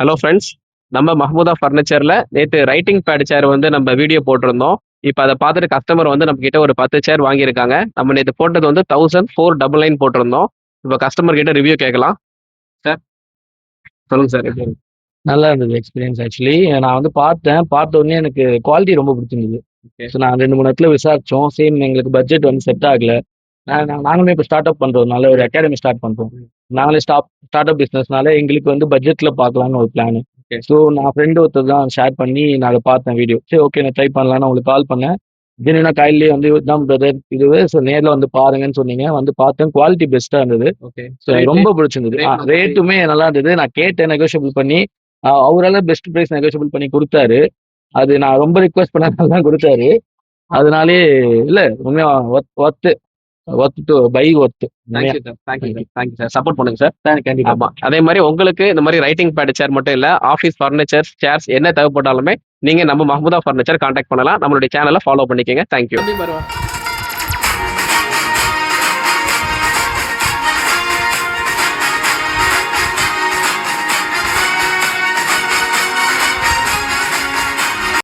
Hello friends, நம்ம மஹ்மூதா ஃபர்னிச்சர்ல நேத்து writing bad சேர் வந்து நம்ம வீடியோ போட்டிருந்தோம். இப்ப அத பார்த்துட்டு கஸ்டமர் வந்து நம்மகிட்ட ஒரு 10 சேர் வாங்கியிருக்காங்க. நம்ம நேத்து போட்டது வந்து 1499 போட்டிருந்தோம். இப்ப கஸ்டமர் கிட்ட ரிவ்யூ கேட்கலாம். சார், சொல்லுங்க சார் எப்படி இருக்கு? நல்லா இருந்தது எக்ஸ்பீரியன்ஸ் ஆக்சுவலி. நான் வந்து பார்த்தேன். பார்த்த உடனே எனக்கு குவாலிட்டி ரொம்ப பிடிச்சிருந்தது. ஓகே. ஸோ நான் 2, 3 இடத்துல விசாரிச்சோம். சேம் எங்களுக்கு பட்ஜெட் வந்து செட் ஆகல. நாங்களுமே இப்போ ஸ்டார்ட் அப் பண்றதுனால ஒரு அகாடமி ஸ்டார்ட் பண்றோம். நாங்களே ஸ்டார்ட் அப் பிசினஸ்னால எங்களுக்கு வந்து பட்ஜெட்ல பார்க்கலாம்னு ஒரு பிளான். ஓகே. ஸோ நான் ஃப்ரெண்டு ஒருத்தர் தான் ஷேர் பண்ணி நான் அதை பார்த்தேன் வீடியோ. சரி ஓகே நான் ட்ரை பண்ணலாம்னு உங்களுக்கு கால் பண்ணேன். திடீர்னு காலையிலேயே வந்து தான் பிரதர் இதுவே ஸோ நேர்ல வந்து பாருங்கன்னு சொன்னீங்க. வந்து பார்த்தேன் குவாலிட்டி பெஸ்ட்டா இருந்தது. ஓகே. ஸோ ரொம்ப பிடிச்சிருந்தது. rate ரேட்டுமே நல்லா இருந்தது. நான் கேட்டேன் நெகோஷியபிள் பண்ணி. அவரால பெஸ்ட் பிரைஸ் நெகோஷியபிள் பண்ணி குடுத்தாரு. அது நான் ரொம்ப ரிக்வெஸ்ட் பண்ணனால தான் குடுத்தாரு. அதனாலயே இல்ல உண்மையா worth worth to buy worth. Thank you sir. Thank you sir. Support பண்ணுங்க சார். கண்டிப்பா. ஆமா. அதே மாதிரி உங்களுக்கு இந்த மாதிரி ரைட்டிங் பேட் சேர் மட்டும் இல்ல, ஆஃபீஸ் ஃபர்னிச்சர், சேர்ஸ் என்ன தேவைப்பட்டாலுமே நீங்க நம்ம மஹ்மூதா ஃபர்னிச்சர் கான்டாக்ட் பண்ணலாம். நம்மளுடைய சேனலை ஃபாலோ பண்ணிக்கங்க. தேங்க்யூ.